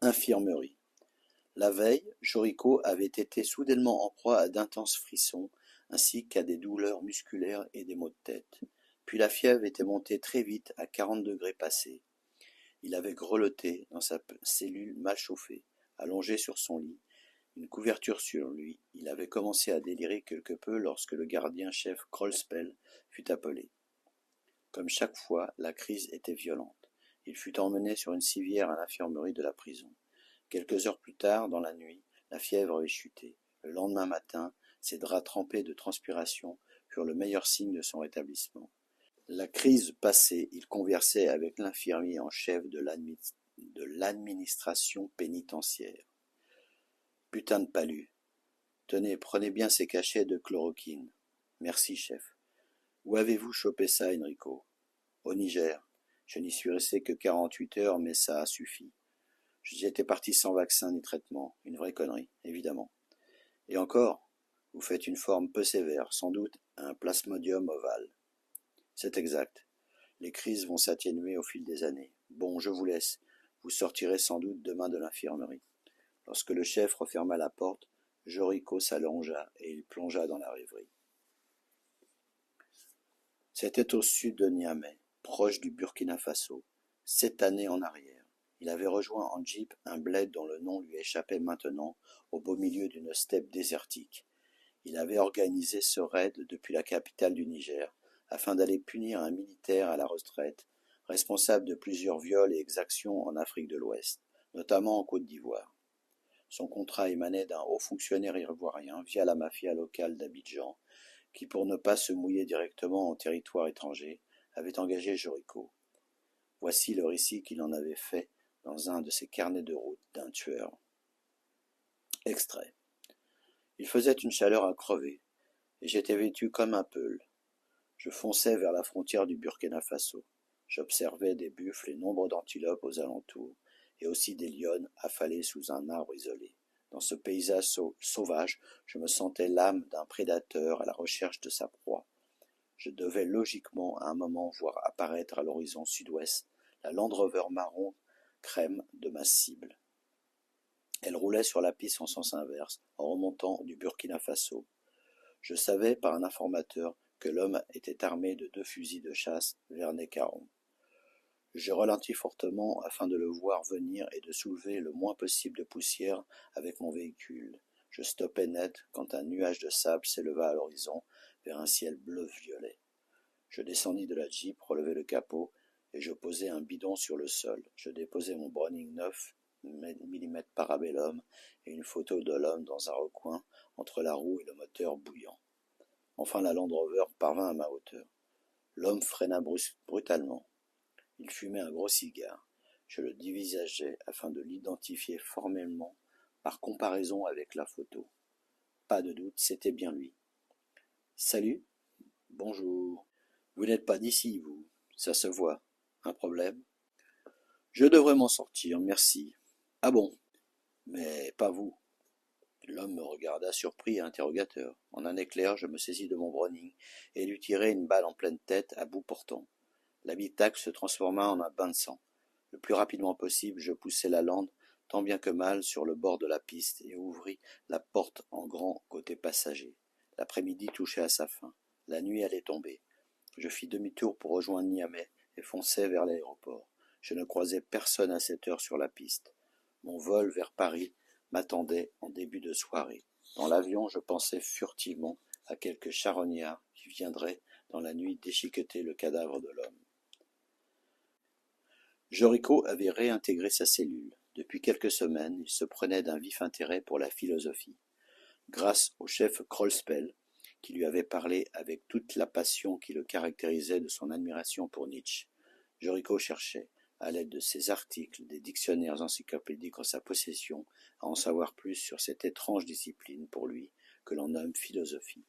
Infirmerie. La veille, Joricho avait été soudainement en proie à d'intenses frissons, ainsi qu'à des douleurs musculaires et des maux de tête. Puis la fièvre était montée très vite à 40 degrés passés. Il avait grelotté dans sa cellule mal chauffée, allongé sur son lit, une couverture sur lui. Il avait commencé à délirer quelque peu lorsque le gardien-chef Krollspell fut appelé. Comme chaque fois, la crise était violente. Il fut emmené sur une civière à l'infirmerie de la prison. Quelques heures plus tard, dans la nuit, la fièvre avait chuté. Le lendemain matin, ses draps trempés de transpiration furent le meilleur signe de son rétablissement. La crise passée, il conversait avec l'infirmier en chef de l'administration pénitentiaire. Putain de palu. Tenez, prenez bien ces cachets de chloroquine. Merci, chef. Où avez-vous chopé ça, Enrico? Au Niger. Je n'y suis resté que 48 heures, mais ça a suffi. J'étais parti sans vaccin ni traitement. Une vraie connerie, évidemment. Et encore, vous faites une forme peu sévère, sans doute un plasmodium ovale. C'est exact. Les crises vont s'atténuer au fil des années. Bon, je vous laisse. Vous sortirez sans doute demain de l'infirmerie. Lorsque le chef referma la porte, Joricho s'allongea et il plongea dans la rêverie. C'était au sud de Niamey, proche du Burkina Faso, 7 années en arrière. Il avait rejoint en jeep un bled dont le nom lui échappait maintenant, au beau milieu d'une steppe désertique. Il avait organisé ce raid depuis la capitale du Niger, afin d'aller punir un militaire à la retraite, responsable de plusieurs viols et exactions en Afrique de l'Ouest, notamment en Côte d'Ivoire. Son contrat émanait d'un haut fonctionnaire ivoirien via la mafia locale d'Abidjan, qui, pour ne pas se mouiller directement en territoire étranger, avait engagé Joricho. Voici le récit qu'il en avait fait dans un de ses carnets de route d'un tueur. Extrait. Il faisait une chaleur à crever, et j'étais vêtu comme un peul. Je fonçais vers la frontière du Burkina Faso. J'observais des buffles et nombre d'antilopes aux alentours, et aussi des lionnes affalées sous un arbre isolé. Dans ce paysage sauvage, je me sentais l'âme d'un prédateur à la recherche de sa proie. Je devais logiquement à un moment voir apparaître à l'horizon sud-ouest la Land Rover marron crème de ma cible. Elle roulait sur la piste en sens inverse, en remontant du Burkina Faso. Je savais par un informateur que l'homme était armé de 2 fusils de chasse Vernet-Caron. Je ralentis fortement afin de le voir venir et de soulever le moins possible de poussière avec mon véhicule. Je stoppais net quand un nuage de sable s'éleva à l'horizon vers un ciel bleu-violet. Je descendis de la Jeep, relevai le capot, et je posai un bidon sur le sol. Je déposai mon Browning 9 mm Parabellum et une photo de l'homme dans un recoin entre la roue et le moteur bouillant. Enfin la Land Rover parvint à ma hauteur. L'homme freina brutalement. Il fumait un gros cigare. Je le dévisageai afin de l'identifier formellement par comparaison avec la photo. Pas de doute, c'était bien lui. Salut. Bonjour. Vous n'êtes pas d'ici, vous. Ça se voit. Un problème? Je devrais m'en sortir, merci. Ah bon? Mais pas vous. L'homme me regarda surpris et interrogateur. En un éclair, je me saisis de mon Browning et lui tirai une balle en pleine tête à bout portant. L'habitacle se transforma en un bain de sang. Le plus rapidement possible, je poussai la lande, tant bien que mal, sur le bord de la piste et ouvris la porte en grand côté passager. L'après-midi touchait à sa fin. La nuit allait tomber. Je fis demi-tour pour rejoindre Niamey et fonçai vers l'aéroport. Je ne croisais personne à cette heure sur la piste. Mon vol vers Paris m'attendait en début de soirée. Dans l'avion, je pensais furtivement à quelques charognards qui viendraient dans la nuit déchiqueter le cadavre de l'homme. Joricho avait réintégré sa cellule. Depuis quelques semaines, il se prenait d'un vif intérêt pour la philosophie. Grâce au chef Krollspell, qui lui avait parlé avec toute la passion qui le caractérisait de son admiration pour Nietzsche, Joricho cherchait, à l'aide de ses articles, des dictionnaires encyclopédiques en sa possession, à en savoir plus sur cette étrange discipline pour lui que l'on nomme philosophie.